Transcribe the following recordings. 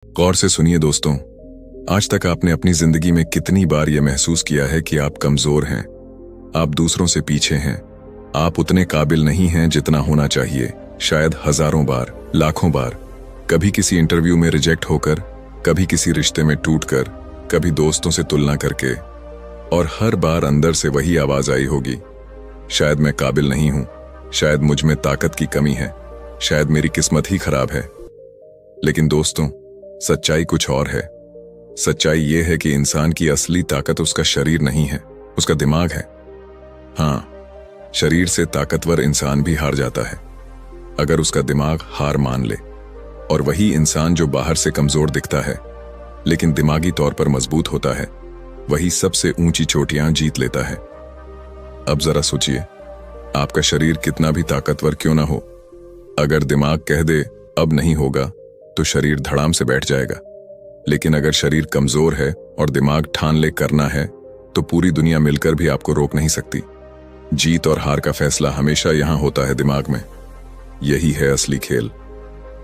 गौर से सुनिए दोस्तों। आज तक आपने अपनी जिंदगी में कितनी बार यह महसूस किया है कि आप कमजोर हैं, आप दूसरों से पीछे हैं, आप उतने काबिल नहीं हैं जितना होना चाहिए। शायद हजारों बार, लाखों बार, कभी किसी इंटरव्यू में रिजेक्ट होकर, कभी किसी रिश्ते में टूटकर, कभी दोस्तों से तुलना करके, और हर बार अंदर से वही आवाज आई होगी, शायद मैं काबिल नहीं हूं, शायद मुझ में ताकत की कमी है, शायद मेरी किस्मत ही खराब है। लेकिन दोस्तों, सच्चाई कुछ और है। सच्चाई यह है कि इंसान की असली ताकत उसका शरीर नहीं है, उसका दिमाग है। हाँ, शरीर से ताकतवर इंसान भी हार जाता है अगर उसका दिमाग हार मान ले। और वही इंसान जो बाहर से कमजोर दिखता है लेकिन दिमागी तौर पर मजबूत होता है, वही सबसे ऊंची चोटियां जीत लेता है। अब जरा सोचिए, आपका शरीर कितना भी ताकतवर क्यों ना हो, अगर दिमाग कह दे अब नहीं होगा तो शरीर धड़ाम से बैठ जाएगा। लेकिन अगर शरीर कमजोर है और दिमाग ठान ले करना है, तो पूरी दुनिया मिलकर भी आपको रोक नहीं सकती। जीत और हार का फैसला हमेशा यहां होता है, दिमाग में। यही है असली खेल,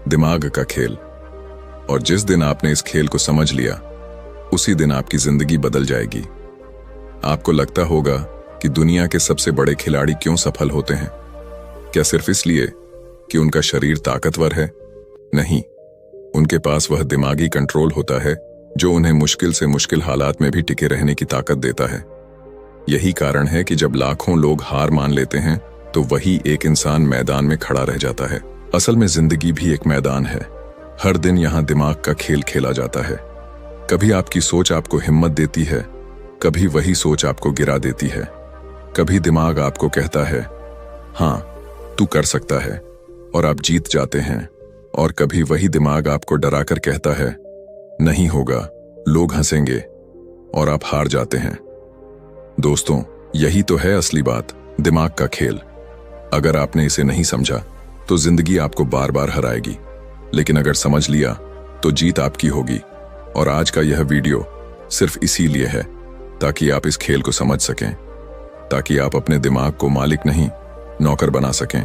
दिमाग का खेल। और जिस दिन आपने इस खेल को समझ लिया, उसी दिन आपकी जिंदगी बदल जाएगी। आपको लगता होगा कि दुनिया के सबसे बड़े खिलाड़ी क्यों सफल होते हैं? क्या सिर्फ इसलिए कि उनका शरीर ताकतवर है? नहीं, उनके पास वह दिमागी कंट्रोल होता है जो उन्हें मुश्किल से मुश्किल हालात में भी टिके रहने की ताकत देता है। यही कारण है कि जब लाखों लोग हार मान लेते हैं, तो वही एक इंसान मैदान में खड़ा रह जाता है। असल में जिंदगी भी एक मैदान है। हर दिन यहाँ दिमाग का खेल खेला जाता है। कभी आपकी सोच आपको हिम्मत देती है, कभी वही सोच आपको गिरा देती है। कभी दिमाग आपको कहता है हाँ तू कर सकता है, और आप जीत जाते हैं। और कभी वही दिमाग आपको डराकर कहता है नहीं होगा, लोग हंसेंगे, और आप हार जाते हैं। दोस्तों, यही तो है असली बात, दिमाग का खेल। अगर आपने इसे नहीं समझा तो जिंदगी आपको बार बार हराएगी, लेकिन अगर समझ लिया तो जीत आपकी होगी। और आज का यह वीडियो सिर्फ इसीलिए है ताकि आप इस खेल को समझ सकें, ताकि आप अपने दिमाग को मालिक नहीं नौकर बना सकें,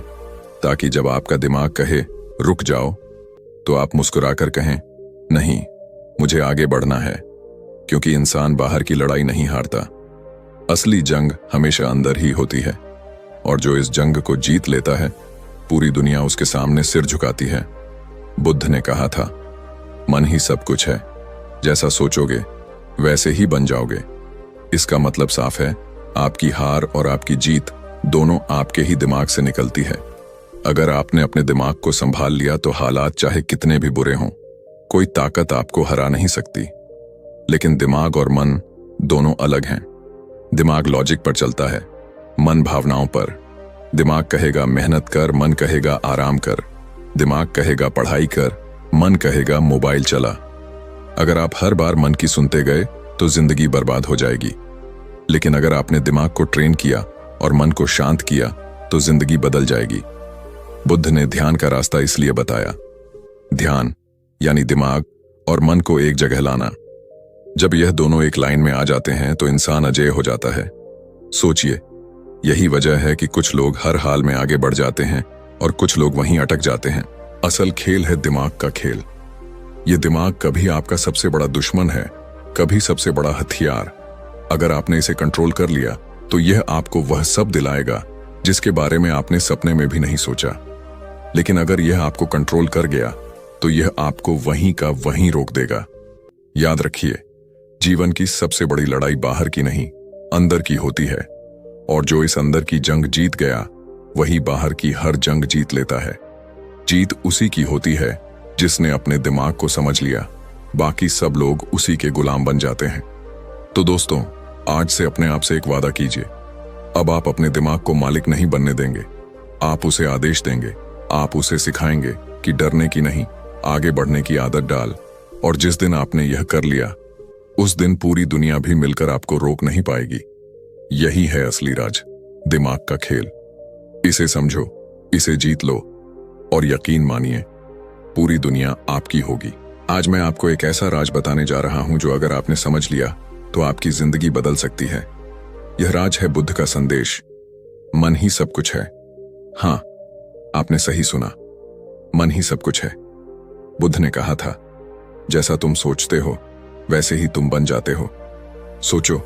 ताकि जब आपका दिमाग कहे रुक जाओ तो आप मुस्कुराकर कहें नहीं, मुझे आगे बढ़ना है। क्योंकि इंसान बाहर की लड़ाई नहीं हारता, असली जंग हमेशा अंदर ही होती है। और जो इस जंग को जीत लेता है, पूरी दुनिया उसके सामने सिर झुकाती है। बुद्ध ने कहा था, मन ही सब कुछ है, जैसा सोचोगे वैसे ही बन जाओगे। इसका मतलब साफ है, आपकी हार और आपकी जीत दोनों आपके ही दिमाग से निकलती है। अगर आपने अपने दिमाग को संभाल लिया तो हालात चाहे कितने भी बुरे हों, कोई ताकत आपको हरा नहीं सकती। लेकिन दिमाग और मन दोनों अलग हैं। दिमाग लॉजिक पर चलता है, मन भावनाओं पर। दिमाग कहेगा मेहनत कर, मन कहेगा आराम कर। दिमाग कहेगा पढ़ाई कर, मन कहेगा मोबाइल चला। अगर आप हर बार मन की सुनते गए तो जिंदगी बर्बाद हो जाएगी। लेकिन अगर आपने दिमाग को ट्रेन किया और मन को शांत किया तो जिंदगी बदल जाएगी। बुद्ध ने ध्यान का रास्ता इसलिए बताया। ध्यान यानी दिमाग और मन को एक जगह लाना। जब यह दोनों एक लाइन में आ जाते हैं तो इंसान अजेय हो जाता है। सोचिए, यही वजह है कि कुछ लोग हर हाल में आगे बढ़ जाते हैं और कुछ लोग वहीं अटक जाते हैं। असल खेल है दिमाग का खेल। यह दिमाग कभी आपका सबसे बड़ा दुश्मन है, कभी सबसे बड़ा हथियार। अगर आपने इसे कंट्रोल कर लिया तो यह आपको वह सब दिलाएगा जिसके बारे में आपने सपने में भी नहीं सोचा। लेकिन अगर यह आपको कंट्रोल कर गया तो यह आपको वहीं का वहीं रोक देगा। याद रखिए, जीवन की सबसे बड़ी लड़ाई बाहर की नहीं, अंदर की होती है। और जो इस अंदर की जंग जीत गया, वही बाहर की हर जंग जीत लेता है। जीत उसी की होती है जिसने अपने दिमाग को समझ लिया। बाकी सब लोग उसी के गुलाम बन जाते हैं। तो दोस्तों, आज से अपने आप से एक वादा कीजिए, अब आप अपने दिमाग को मालिक नहीं बनने देंगे। आप उसे आदेश देंगे, आप उसे सिखाएंगे कि डरने की नहीं, आगे बढ़ने की आदत डाल। और जिस दिन आपने यह कर लिया, उस दिन पूरी दुनिया भी मिलकर आपको रोक नहीं पाएगी। यही है असली राज, दिमाग का खेल। इसे समझो, इसे जीत लो, और यकीन मानिए, पूरी दुनिया आपकी होगी। आज मैं आपको एक ऐसा राज बताने जा रहा हूं जो अगर आपने समझ लिया तो आपकी जिंदगी बदल सकती है। यह राज है बुद्ध का संदेश, मन ही सब कुछ है। हाँ, आपने सही सुना, मन ही सब कुछ है। बुद्ध ने कहा था, जैसा तुम सोचते हो वैसे ही तुम बन जाते हो। सोचो,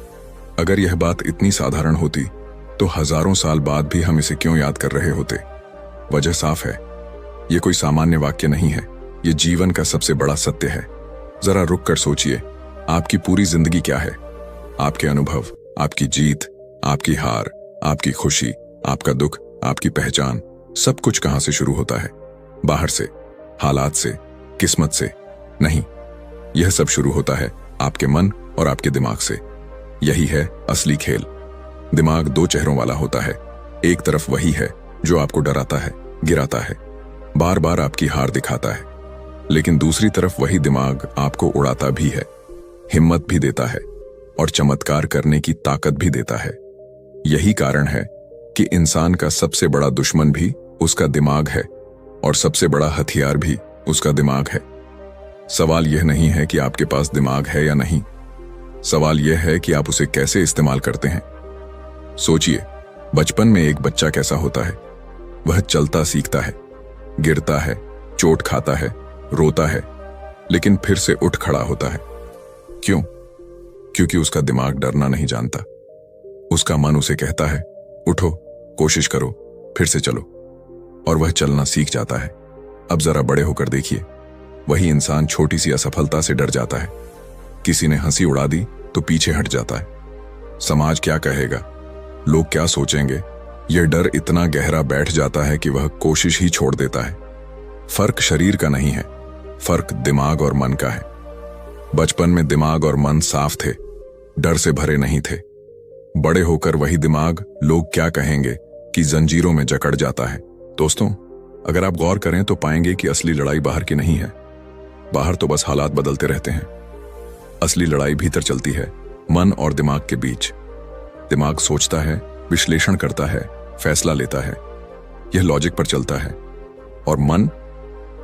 अगर यह बात इतनी साधारण होती तो हजारों साल बाद भी हम इसे क्यों याद कर रहे होते? वजह साफ है, यह कोई सामान्य वाक्य नहीं है, यह जीवन का सबसे बड़ा सत्य है। जरा रुक कर सोचिए, आपकी पूरी जिंदगी क्या है? आपके अनुभव, आपकी जीत, आपकी हार, आपकी खुशी, आपका दुख, आपकी पहचान, सब कुछ कहां से शुरू होता है? बाहर से, हालात से, किस्मत से? नहीं, यह सब शुरू होता है आपके मन और आपके दिमाग से। यही है असली खेल। दिमाग दो चेहरों वाला होता है। एक तरफ वही है जो आपको डराता है, गिराता है, बार बार आपकी हार दिखाता है, लेकिन दूसरी तरफ वही दिमाग आपको उड़ाता भी है, हिम्मत भी देता है और चमत्कार करने की ताकत भी देता है। यही कारण है कि इंसान का सबसे बड़ा दुश्मन भी उसका दिमाग है और सबसे बड़ा हथियार भी उसका दिमाग है। सवाल यह नहीं है कि आपके पास दिमाग है या नहीं, सवाल यह है कि आप उसे कैसे इस्तेमाल करते हैं। सोचिए, बचपन में एक बच्चा कैसा होता है? वह चलता सीखता है, गिरता है, चोट खाता है, रोता है, लेकिन फिर से उठ खड़ा होता है। क्यों? क्योंकि उसका दिमाग डरना नहीं जानता। उसका मन उसे कहता है, उठो, कोशिश करो, फिर से चलो, और वह चलना सीख जाता है। अब जरा बड़े होकर देखिए, वही इंसान छोटी सी असफलता से डर जाता है। किसी ने हंसी उड़ा दी तो पीछे हट जाता है। समाज क्या कहेगा, लोग क्या सोचेंगे, यह डर इतना गहरा बैठ जाता है कि वह कोशिश ही छोड़ देता है। फर्क शरीर का नहीं है, फर्क दिमाग और मन का है। बचपन में दिमाग और मन साफ थे, डर से भरे नहीं थे। बड़े होकर वही दिमाग लोग क्या कहेंगे कि जंजीरों में जकड़ जाता है। दोस्तों, अगर आप गौर करें तो पाएंगे कि असली लड़ाई बाहर की नहीं है। बाहर तो बस हालात बदलते रहते हैं। असली लड़ाई भीतर चलती है, मन और दिमाग के बीच। दिमाग सोचता है, विश्लेषण करता है, फैसला लेता है, यह लॉजिक पर चलता है। और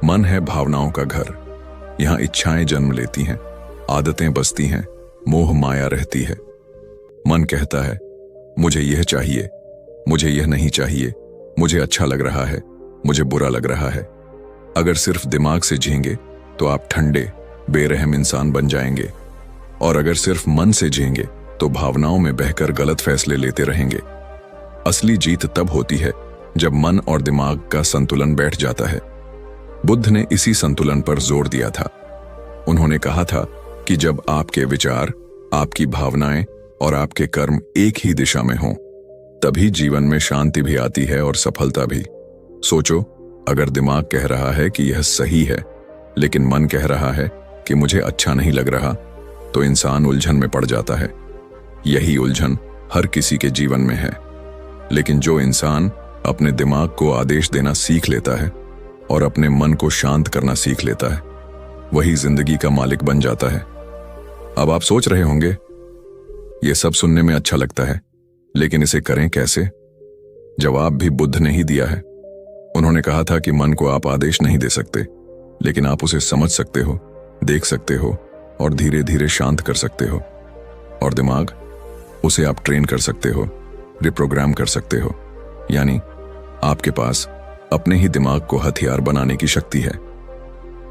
मन है भावनाओं का घर। यहां इच्छाएं जन्म लेती हैं, आदतें बसती हैं, मोह माया रहती है। मन कहता है, मुझे यह चाहिए, मुझे यह नहीं चाहिए, मुझे अच्छा लग रहा है, मुझे बुरा लग रहा है। अगर सिर्फ दिमाग से जिएंगे तो आप ठंडे, बेरहम इंसान बन जाएंगे, और अगर सिर्फ मन से जिएंगे तो भावनाओं में बहकर गलत फैसले लेते रहेंगे। असली जीत तब होती है जब मन और दिमाग का संतुलन बैठ जाता है। बुद्ध ने इसी संतुलन पर जोर दिया था। उन्होंने कहा था कि जब आपके विचार, आपकी भावनाएं और आपके कर्म एक ही दिशा में हों, तभी जीवन में शांति भी आती है और सफलता भी। सोचो, अगर दिमाग कह रहा है कि यह सही है, लेकिन मन कह रहा है कि मुझे अच्छा नहीं लग रहा, तो इंसान उलझन में पड़ जाता है। यही उलझन हर किसी के जीवन में है। लेकिन जो इंसान अपने दिमाग को आदेश देना सीख लेता है और अपने मन को शांत करना सीख लेता है, वही जिंदगी का मालिक बन जाता है। अब आप सोच रहे होंगे, यह सब सुनने में अच्छा लगता है, लेकिन इसे करें कैसे? जवाब भी बुद्ध ने ही दिया है। उन्होंने कहा था कि मन को आप आदेश नहीं दे सकते, लेकिन आप उसे समझ सकते हो, देख सकते हो और धीरे धीरे शांत कर सकते हो। और दिमाग, उसे आप ट्रेन कर सकते हो, रिप्रोग्राम कर सकते हो। यानी आपके पास अपने ही दिमाग को हथियार बनाने की शक्ति है।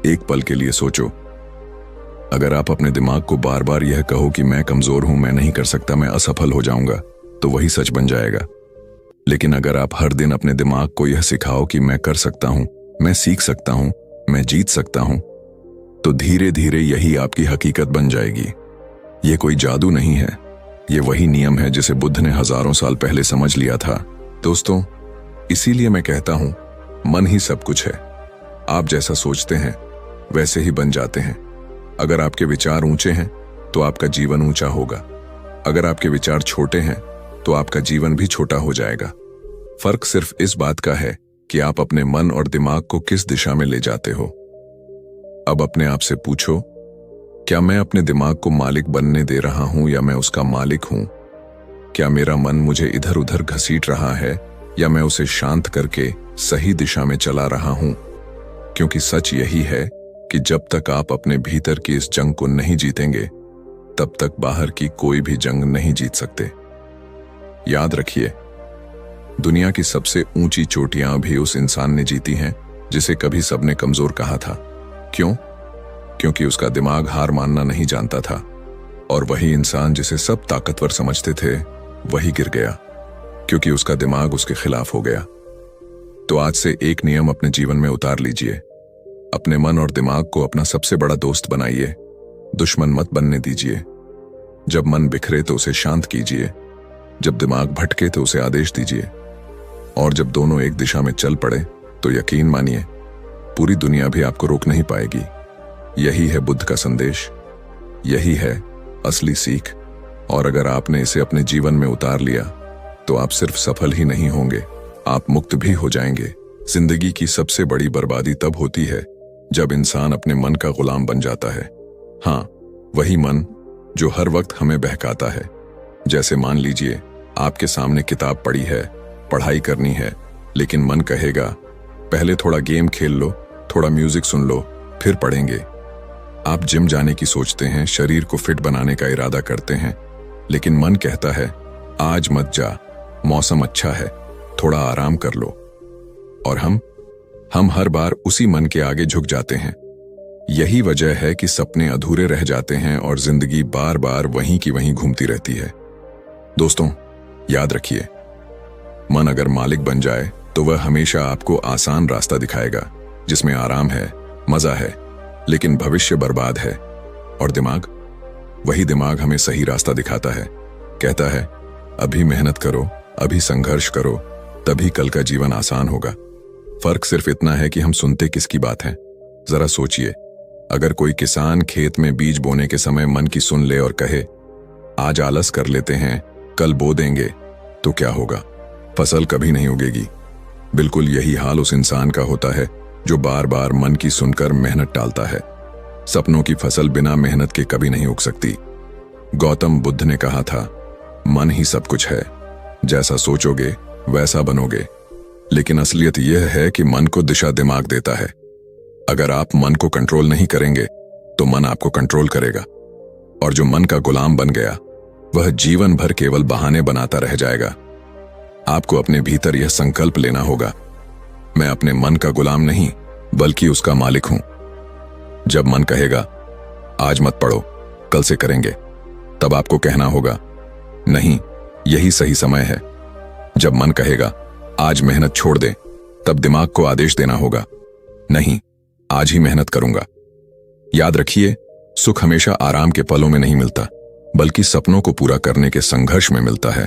एक पल के लिए सोचो, अगर आप अपने दिमाग को बार बार यह कहो कि मैं कमजोर हूं, मैं नहीं कर सकता, मैं असफल हो जाऊंगा, तो वही सच बन जाएगा। लेकिन अगर आप हर दिन अपने दिमाग को यह सिखाओ कि मैं कर सकता हूं, मैं सीख सकता हूं, मैं जीत सकता हूं, तो धीरे धीरे यही आपकी हकीकत बन जाएगी। यह कोई जादू नहीं है, यह वही नियम है जिसे बुद्ध ने हजारों साल पहले समझ लिया था। दोस्तों, इसीलिए मैं कहता हूं, मन ही सब कुछ है। आप जैसा सोचते हैं वैसे ही बन जाते हैं। अगर आपके विचार ऊंचे हैं तो आपका जीवन ऊंचा होगा। अगर आपके विचार छोटे हैं तो आपका जीवन भी छोटा हो जाएगा। फर्क सिर्फ इस बात का है कि आप अपने मन और दिमाग को किस दिशा में ले जाते हो। अब अपने आप से पूछो, क्या मैं अपने दिमाग को मालिक बनने दे रहा हूं या मैं उसका मालिक हूं? क्या मेरा मन मुझे इधर उधर घसीट रहा है या मैं उसे शांत करके सही दिशा में चला रहा हूं? क्योंकि सच यही है कि जब तक आप अपने भीतर की इस जंग को नहीं जीतेंगे, तब तक बाहर की कोई भी जंग नहीं जीत सकते। याद रखिए, दुनिया की सबसे ऊंची चोटियां भी उस इंसान ने जीती हैं जिसे कभी सबने कमजोर कहा था। क्यों? क्योंकि उसका दिमाग हार मानना नहीं जानता था। और वही इंसान जिसे सब ताकतवर समझते थे वही गिर गया, क्योंकि उसका दिमाग उसके खिलाफ हो गया। तो आज से एक नियम अपने जीवन में उतार लीजिए। अपने मन और दिमाग को अपना सबसे बड़ा दोस्त बनाइए, दुश्मन मत बनने दीजिए। जब मन बिखरे तो उसे शांत कीजिए, जब दिमाग भटके तो उसे आदेश दीजिए, और जब दोनों एक दिशा में चल पड़े तो यकीन मानिए पूरी दुनिया भी आपको रोक नहीं पाएगी। यही है बुद्ध का संदेश, यही है असली सीख। और अगर आपने इसे अपने जीवन में उतार लिया तो आप सिर्फ सफल ही नहीं होंगे, आप मुक्त भी हो जाएंगे। जिंदगी की सबसे बड़ी बर्बादी तब होती है जब इंसान अपने मन का गुलाम बन जाता है। हाँ, वही मन जो हर वक्त हमें बहकाता है। जैसे मान लीजिए आपके सामने किताब पड़ी है, पढ़ाई करनी है, लेकिन मन कहेगा पहले थोड़ा गेम खेल लो, थोड़ा म्यूजिक सुन लो, फिर पढ़ेंगे। आप जिम जाने की सोचते हैं, शरीर को फिट बनाने का इरादा करते हैं, लेकिन मन कहता है आज मत जा, मौसम अच्छा है, थोड़ा आराम कर लो। और हम हर बार उसी मन के आगे झुक जाते हैं। यही वजह है कि सपने अधूरे रह जाते हैं और जिंदगी बार बार वहीं की वहीं घूमती रहती है। दोस्तों, याद रखिए, मन अगर मालिक बन जाए तो वह हमेशा आपको आसान रास्ता दिखाएगा जिसमें आराम है, मजा है, लेकिन भविष्य बर्बाद है। और दिमाग, वही दिमाग हमें सही रास्ता दिखाता है, कहता है अभी मेहनत करो, अभी संघर्ष करो, तभी कल का जीवन आसान होगा। फर्क सिर्फ इतना है कि हम सुनते किसकी बात है। जरा सोचिए, अगर कोई किसान खेत में बीज बोने के समय मन की सुन ले और कहे आज आलस कर लेते हैं, कल बो देंगे, तो क्या होगा? फसल कभी नहीं उगेगी। बिल्कुल यही हाल उस इंसान का होता है जो बार बार मन की सुनकर मेहनत टालता है। सपनों की फसल बिना मेहनत के कभी नहीं उग सकती। गौतम बुद्ध ने कहा था मन ही सब कुछ है, जैसा सोचोगे वैसा बनोगे। लेकिन असलियत यह है कि मन को दिशा दिमाग देता है। अगर आप मन को कंट्रोल नहीं करेंगे तो मन आपको कंट्रोल करेगा, और जो मन का गुलाम बन गया वह जीवन भर केवल बहाने बनाता रह जाएगा। आपको अपने भीतर यह संकल्प लेना होगा, मैं अपने मन का गुलाम नहीं बल्कि उसका मालिक हूं। जब मन कहेगा आज मत पढ़ो, कल से करेंगे, तब आपको कहना होगा नहीं, यही सही समय है। जब मन कहेगा आज मेहनत छोड़ दे, तब दिमाग को आदेश देना होगा नहीं, आज ही मेहनत करूंगा। याद रखिए, सुख हमेशा आराम के पलों में नहीं मिलता, बल्कि सपनों को पूरा करने के संघर्ष में मिलता है।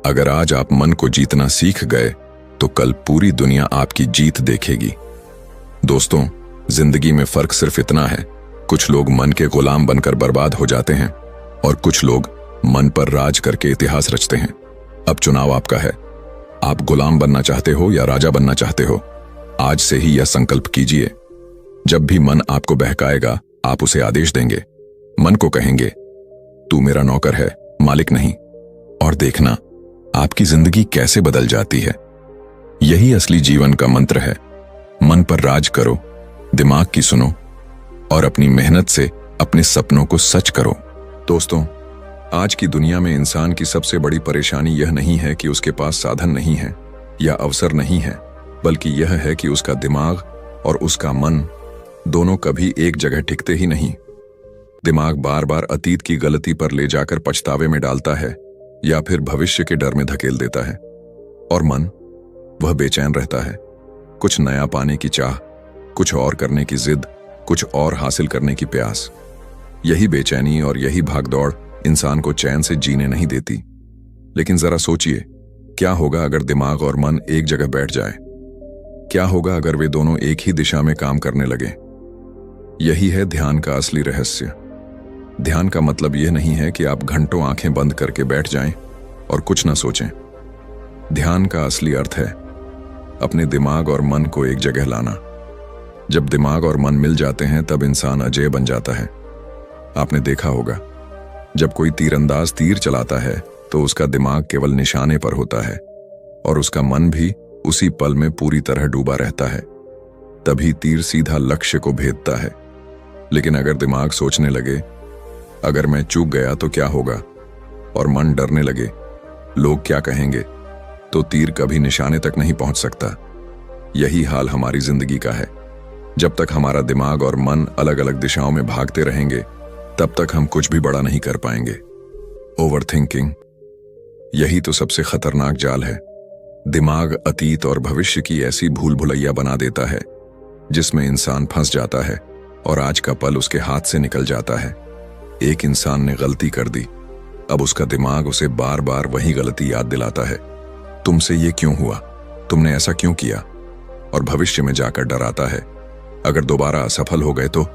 अगर आज आप मन को जीतना सीख गए तो कल पूरी दुनिया आपकी जीत देखेगी। दोस्तों, जिंदगी में फर्क सिर्फ इतना है, कुछ लोग मन के गुलाम बनकर बर्बाद हो जाते हैं और कुछ लोग मन पर राज करके इतिहास रचते हैं। अब चुनाव आपका है, आप गुलाम बनना चाहते हो या राजा बनना चाहते हो? आज से ही यह संकल्प कीजिए, जब भी मन आपको बहकाएगा आप उसे आदेश देंगे। मन को कहेंगे तू मेरा नौकर है, मालिक नहीं। और देखना आपकी जिंदगी कैसे बदल जाती है। यही असली जीवन का मंत्र है। मन पर राज करो, दिमाग की सुनो और अपनी मेहनत से अपने सपनों को सच करो। दोस्तों, आज की दुनिया में इंसान की सबसे बड़ी परेशानी यह नहीं है कि उसके पास साधन नहीं है या अवसर नहीं है, बल्कि यह है कि उसका दिमाग और उसका मन दोनों कभी एक जगह टिकते ही नहीं। दिमाग बार बार अतीत की गलती पर ले जाकर पछतावे में डालता है या फिर भविष्य के डर में धकेल देता है, और मन वह बेचैन रहता है, कुछ नया पाने की चाह, कुछ और करने की जिद, कुछ और हासिल करने की प्यास। यही बेचैनी और यही भागदौड़ इंसान को चैन से जीने नहीं देती। लेकिन जरा सोचिए, क्या होगा अगर दिमाग और मन एक जगह बैठ जाए? क्या होगा अगर वे दोनों एक ही दिशा में काम करने लगे? यही है ध्यान का असली रहस्य। ध्यान का मतलब यह नहीं है कि आप घंटों आंखें बंद करके बैठ जाएं और कुछ ना सोचें। ध्यान का असली अर्थ है अपने दिमाग और मन को एक जगह लाना। जब दिमाग और मन मिल जाते हैं तब इंसान अजेय बन जाता है। आपने देखा होगा, जब कोई तीरंदाज तीर चलाता है तो उसका दिमाग केवल निशाने पर होता है और उसका मन भी उसी पल में पूरी तरह डूबा रहता है। तभी तीर सीधा लक्ष्य को भेदता है। लेकिन अगर दिमाग सोचने लगे, अगर मैं चूक गया तो क्या होगा, और मन डरने लगे, लोग क्या कहेंगे, तो तीर कभी निशाने तक नहीं पहुंच सकता। यही हाल हमारी जिंदगी का है। जब तक हमारा दिमाग और मन अलग अलग दिशाओं में भागते रहेंगे, तब तक हम कुछ भी बड़ा नहीं कर पाएंगे। ओवर थिंकिंग, यही तो सबसे खतरनाक जाल है। दिमाग अतीत और भविष्य की ऐसी भूल भुलैया बना देता है जिसमें इंसान फंस जाता है और आज का पल उसके हाथ से निकल जाता है। एक इंसान ने गलती कर दी, अब उसका दिमाग उसे बार बार वही गलती याद दिलाता है। तुमसे ये क्यों हुआ, तुमने ऐसा क्यों किया, और भविष्य में जाकर डराता है अगर दोबारा असफल हो गए तो।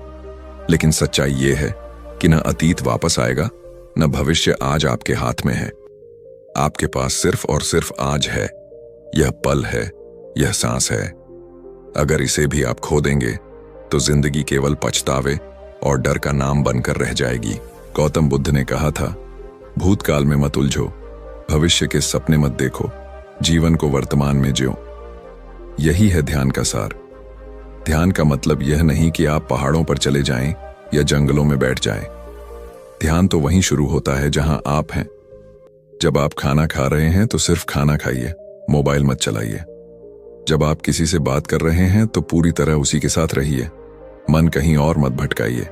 लेकिन सच्चाई ये है कि न अतीत वापस आएगा, न भविष्य आज आपके हाथ में है। आपके पास सिर्फ और सिर्फ आज है। यह पल है, यह सांस है। अगर इसे भी आप खो देंगे तो जिंदगी केवल पछतावे और डर का नाम बनकर रह जाएगी। गौतम बुद्ध ने कहा था, भूतकाल में मत उलझो, भविष्य के सपने मत देखो, जीवन को वर्तमान में जियो। यही है ध्यान का सार। ध्यान का मतलब यह नहीं कि आप पहाड़ों पर चले जाएं या जंगलों में बैठ जाएं। ध्यान तो वहीं शुरू होता है जहां आप हैं। जब आप खाना खा रहे हैं तो सिर्फ खाना खाइए, मोबाइल मत चलाइए। जब आप किसी से बात कर रहे हैं तो पूरी तरह उसी के साथ रहिए, मन कहीं और मत भटकाइए।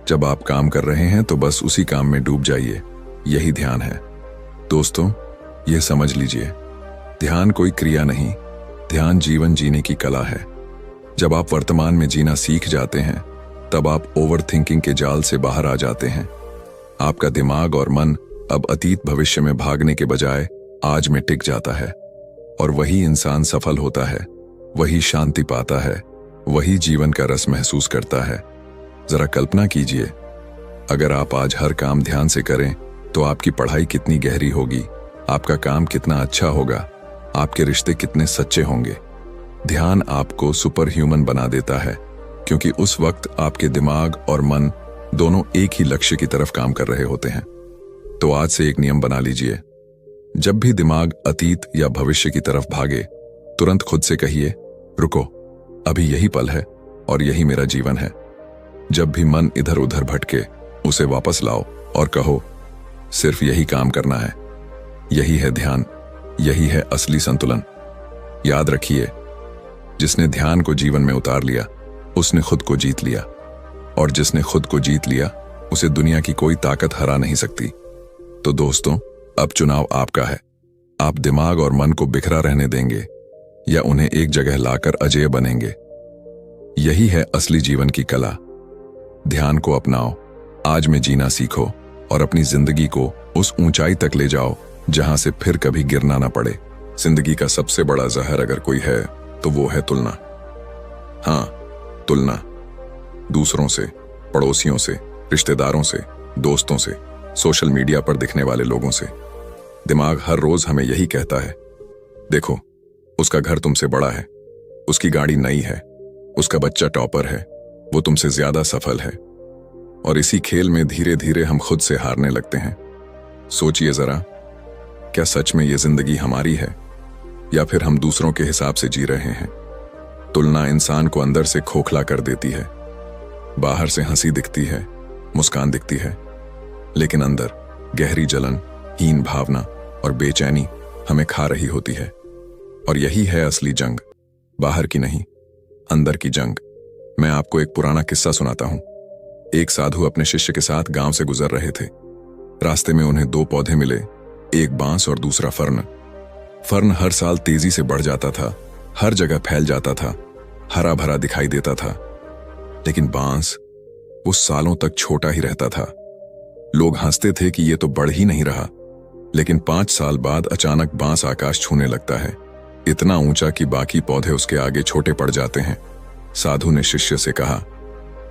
जब आप काम कर रहे हैं तो बस उसी काम में डूब जाइए। यही ध्यान है। दोस्तों, यह समझ लीजिए, ध्यान कोई क्रिया नहीं, ध्यान जीवन जीने की कला है। जब आप वर्तमान में जीना सीख जाते हैं, तब आप ओवर थिंकिंग के जाल से बाहर आ जाते हैं। आपका दिमाग और मन अब अतीत भविष्य में भागने के बजाय आज में टिक जाता है, और वही इंसान सफल होता है, वही शांति पाता है, वही जीवन का रस महसूस करता है। जरा कल्पना कीजिए, अगर आप आज हर काम ध्यान से करें तो आपकी पढ़ाई कितनी गहरी होगी, आपका काम कितना अच्छा होगा, आपके रिश्ते कितने सच्चे होंगे। ध्यान आपको सुपर ह्यूमन बना देता है, क्योंकि उस वक्त आपके दिमाग और मन दोनों एक ही लक्ष्य की तरफ काम कर रहे होते हैं। तो आज से एक नियम बना लीजिए, जब भी दिमाग अतीत या भविष्य की तरफ भागे, तुरंत खुद से कहिए, रुको, अभी यही पल है और यही मेरा जीवन है। जब भी मन इधर उधर भटके, उसे वापस लाओ और कहो, सिर्फ यही काम करना है। यही है ध्यान, यही है असली संतुलन। याद रखिए, जिसने ध्यान को जीवन में उतार लिया, उसने खुद को जीत लिया, और जिसने खुद को जीत लिया, उसे दुनिया की कोई ताकत हरा नहीं सकती। तो दोस्तों, अब चुनाव आपका है। आप दिमाग और मन को बिखरा रहने देंगे या उन्हें एक जगह लाकर अजेय बनेंगे। यही है असली जीवन की कला। ध्यान को अपनाओ, आज में जीना सीखो और अपनी जिंदगी को उस ऊंचाई तक ले जाओ जहां से फिर कभी गिरना ना पड़े। जिंदगी का सबसे बड़ा जहर अगर कोई है तो वो है तुलना। हाँ, तुलना। दूसरों से, पड़ोसियों से, रिश्तेदारों से, दोस्तों से, सोशल मीडिया पर दिखने वाले लोगों से। दिमाग हर रोज हमें यही कहता है, देखो, उसका घर तुमसे बड़ा है, उसकी गाड़ी नई है, उसका बच्चा टॉपर है, वो तुमसे ज्यादा सफल है। और इसी खेल में धीरे धीरे हम खुद से हारने लगते हैं। सोचिए जरा, क्या सच में ये जिंदगी हमारी है या फिर हम दूसरों के हिसाब से जी रहे हैं? तुलना इंसान को अंदर से खोखला कर देती है। बाहर से हंसी दिखती है, मुस्कान दिखती है, लेकिन अंदर गहरी जलन, हीन भावना और बेचैनी हमें खा रही होती है। और यही है असली जंग, बाहर की नहीं, अंदर की जंग। मैं आपको एक पुराना किस्सा सुनाता हूं। एक साधु अपने शिष्य के साथ गांव से गुजर रहे थे। रास्ते में उन्हें दो पौधे मिले, एक बांस और दूसरा फर्न। फर्न हर साल तेजी से बढ़ जाता था, हर जगह फैल जाता था, हरा भरा दिखाई देता था। लेकिन बांस, वो सालों तक छोटा ही रहता था। लोग हंसते थे कि ये तो बढ़ ही नहीं रहा। लेकिन 5 साल बाद अचानक बांस आकाश छूने लगता है, इतना ऊंचा कि बाकी पौधे उसके आगे छोटे पड़ जाते हैं। साधु ने शिष्य से कहा,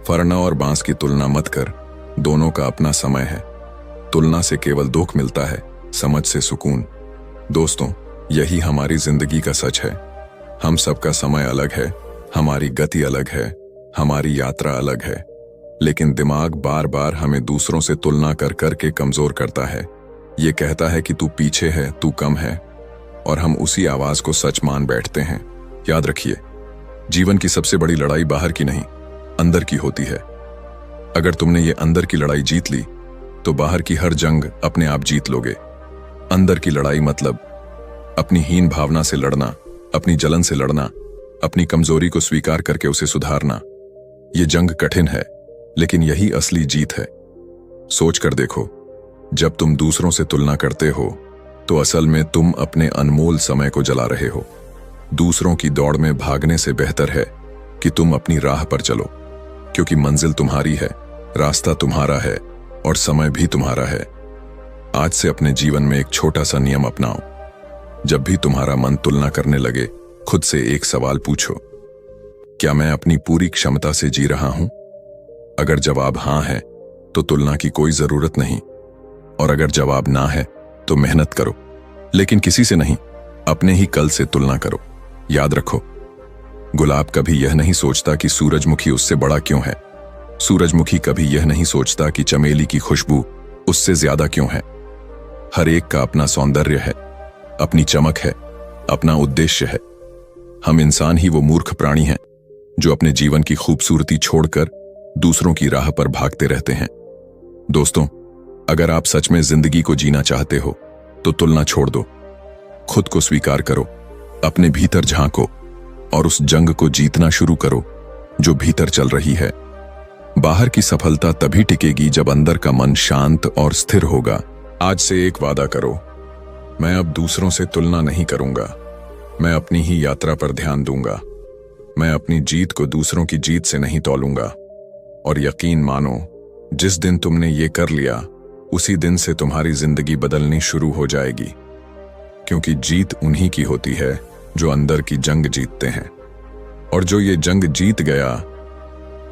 फर्न और बांस की तुलना मत कर, दोनों का अपना समय है। तुलना से केवल दुख मिलता है, समझ से सुकून। दोस्तों, यही हमारी जिंदगी का सच है। हम सबका समय अलग है, हमारी गति अलग है, हमारी यात्रा अलग है। लेकिन दिमाग बार बार हमें दूसरों से तुलना कर कर के कमजोर करता है। ये कहता है कि तू पीछे है, तू कम है, और हम उसी आवाज को सच मान बैठते हैं। याद रखिए, जीवन की सबसे बड़ी लड़ाई बाहर की नहीं, अंदर की होती है। अगर तुमने ये अंदर की लड़ाई जीत ली तो बाहर की हर जंग अपने आप जीत लोगे। अंदर की लड़ाई मतलब अपनी हीन भावना से लड़ना, अपनी जलन से लड़ना, अपनी कमजोरी को स्वीकार करके उसे सुधारना। ये जंग कठिन है, लेकिन यही असली जीत है। सोच कर देखो, जब तुम दूसरों से तुलना करते हो तो असल में तुम अपने अनमोल समय को जला रहे हो। दूसरों की दौड़ में भागने से बेहतर है कि तुम अपनी राह पर चलो, क्योंकि मंजिल तुम्हारी है, रास्ता तुम्हारा है और समय भी तुम्हारा है। आज से अपने जीवन में एक छोटा सा नियम अपनाओ। जब भी तुम्हारा मन तुलना करने लगे, खुद से एक सवाल पूछो, क्या मैं अपनी पूरी क्षमता से जी रहा हूं? अगर जवाब हां है तो तुलना की कोई जरूरत नहीं, और अगर जवाब ना है तो मेहनत करो, लेकिन किसी से नहीं, अपने ही कल से तुलना करो। याद रखो, गुलाब कभी यह नहीं सोचता कि सूरजमुखी उससे बड़ा क्यों है। सूरजमुखी कभी यह नहीं सोचता कि चमेली की खुशबू उससे ज्यादा क्यों है। हर एक का अपना सौंदर्य है, अपनी चमक है, अपना उद्देश्य है। हम इंसान ही वो मूर्ख प्राणी हैं जो अपने जीवन की खूबसूरती छोड़कर दूसरों की राह पर भागते रहते हैं। दोस्तों, अगर आप सच में जिंदगी को जीना चाहते हो तो तुलना छोड़ दो, खुद को स्वीकार करो, अपने भीतर झांको और उस जंग को जीतना शुरू करो जो भीतर चल रही है। बाहर की सफलता तभी टिकेगी जब अंदर का मन शांत और स्थिर होगा। आज से एक वादा करो, मैं अब दूसरों से तुलना नहीं करूंगा, मैं अपनी ही यात्रा पर ध्यान दूंगा। मैं अपनी जीत को दूसरों की जीत से नहीं तौलूंगा। और यकीन मानो, जिस दिन तुमने ये कर लिया, उसी दिन से तुम्हारी जिंदगी बदलनी शुरू हो जाएगी, क्योंकि जीत उन्हीं की होती है जो अंदर की जंग जीतते हैं। और जो ये जंग जीत गया,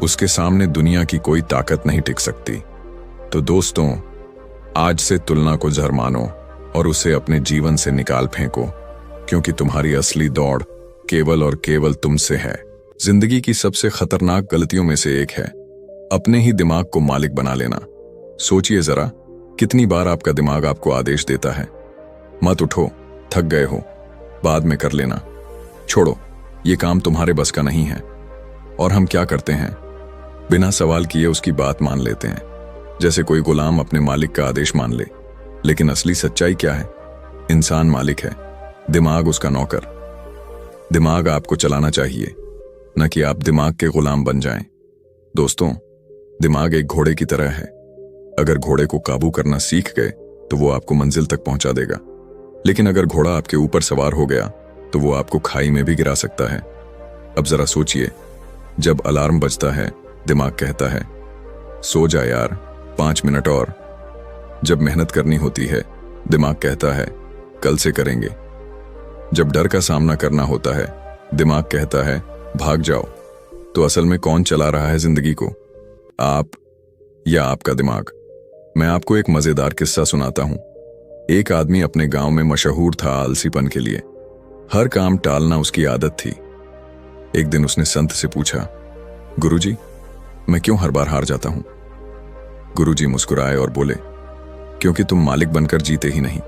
उसके सामने दुनिया की कोई ताकत नहीं टिक सकती। तो दोस्तों, आज से तुलना को जहर मानो और उसे अपने जीवन से निकाल फेंको, क्योंकि तुम्हारी असली दौड़ केवल और केवल तुमसे है। जिंदगी की सबसे खतरनाक गलतियों में से एक है अपने ही दिमाग को मालिक बना लेना। सोचिए जरा, कितनी बार आपका दिमाग आपको आदेश देता है, मत उठो, थक गए हो, बाद में कर लेना, छोड़ो, ये काम तुम्हारे बस का नहीं है। और हम क्या करते हैं, बिना सवाल किए उसकी बात मान लेते हैं, जैसे कोई गुलाम अपने मालिक का आदेश मान ले। लेकिन असली सच्चाई क्या है? इंसान मालिक है, दिमाग उसका नौकर। दिमाग आपको चलाना चाहिए, न कि आप दिमाग के गुलाम बन जाएं। दोस्तों, दिमाग एक घोड़े की तरह है। अगर घोड़े को काबू करना सीख गए तो वो आपको मंजिल तक पहुंचा देगा, लेकिन अगर घोड़ा आपके ऊपर सवार हो गया तो वो आपको खाई में भी गिरा सकता है। अब जरा सोचिए, जब अलार्म बजता है, दिमाग कहता है, सो जा यार, 5 मिनट और। जब मेहनत करनी होती है, दिमाग कहता है, कल से करेंगे। जब डर का सामना करना होता है, दिमाग कहता है, भाग जाओ। तो असल में कौन चला रहा है जिंदगी को, आप या आपका दिमाग? मैं आपको एक मजेदार किस्सा सुनाता हूं। एक आदमी अपने गांव में मशहूर था आलसीपन के लिए। हर काम टालना उसकी आदत थी। एक दिन उसने संत से पूछा, गुरुजी, मैं क्यों हर बार हार जाता हूं? गुरुजी मुस्कुराए और बोले, क्योंकि तुम मालिक बनकर जीते ही नहीं,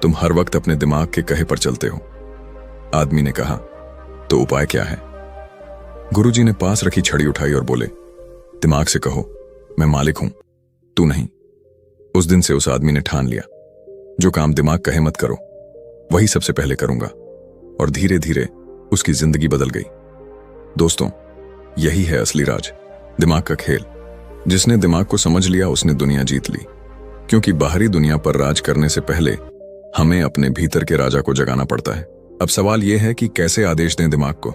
तुम हर वक्त अपने दिमाग के कहे पर चलते हो। आदमी ने कहा, तो उपाय क्या है? गुरुजी ने पास रखी छड़ी उठाई और बोले, दिमाग से कहो, मैं मालिक हूं, तू नहीं। उस दिन से उस आदमी ने ठान लिया, जो काम दिमाग कहे मत करो, वही सबसे पहले करूंगा। और धीरे धीरे उसकी जिंदगी बदल गई। दोस्तों, यही है असली राज, दिमाग का खेल। जिसने दिमाग को समझ लिया उसने दुनिया जीत ली, क्योंकि बाहरी दुनिया पर राज करने से पहले हमें अपने भीतर के राजा को जगाना पड़ता है। अब सवाल यह है कि कैसे आदेश दें दिमाग को।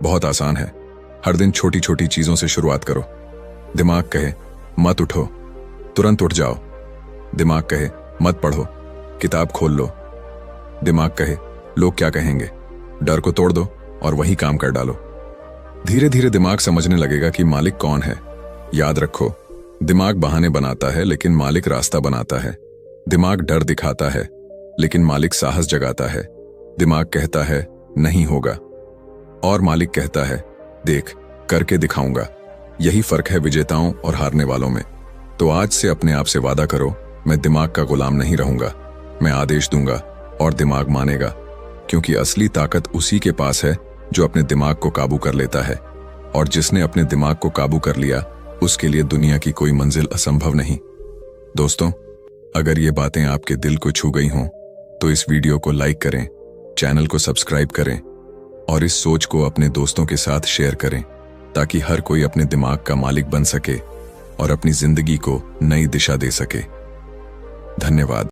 बहुत आसान है, हर दिन छोटी छोटी चीजों से शुरुआत करो। दिमाग कहे, मत उठो, तुरंत उठ जाओ। दिमाग कहे, मत पढ़ो, किताब खोल लो। दिमाग कहे, लोग क्या कहेंगे, डर को तोड़ दो और वही काम कर डालो। धीरे धीरे दिमाग समझने लगेगा कि मालिक कौन है। याद रखो, दिमाग बहाने बनाता है लेकिन मालिक रास्ता बनाता है। दिमाग डर दिखाता है लेकिन मालिक साहस जगाता है। दिमाग कहता है नहीं होगा, और मालिक कहता है देख, करके दिखाऊंगा। यही फर्क है विजेताओं और हारने वालों में। तो आज से अपने आप से वादा करो, मैं दिमाग का गुलाम नहीं रहूंगा। मैं आदेश दूंगा और दिमाग मानेगा, क्योंकि असली ताकत उसी के पास है जो अपने दिमाग को काबू कर लेता है। और जिसने अपने दिमाग को काबू कर लिया, उसके लिए दुनिया की कोई मंजिल असंभव नहीं। दोस्तों, अगर ये बातें आपके दिल को छू गई हों तो इस वीडियो को लाइक करें, चैनल को सब्सक्राइब करें और इस सोच को अपने दोस्तों के साथ शेयर करें ताकि हर कोई अपने दिमाग का मालिक बन सके और अपनी जिंदगी को नई दिशा दे सके। धन्यवाद।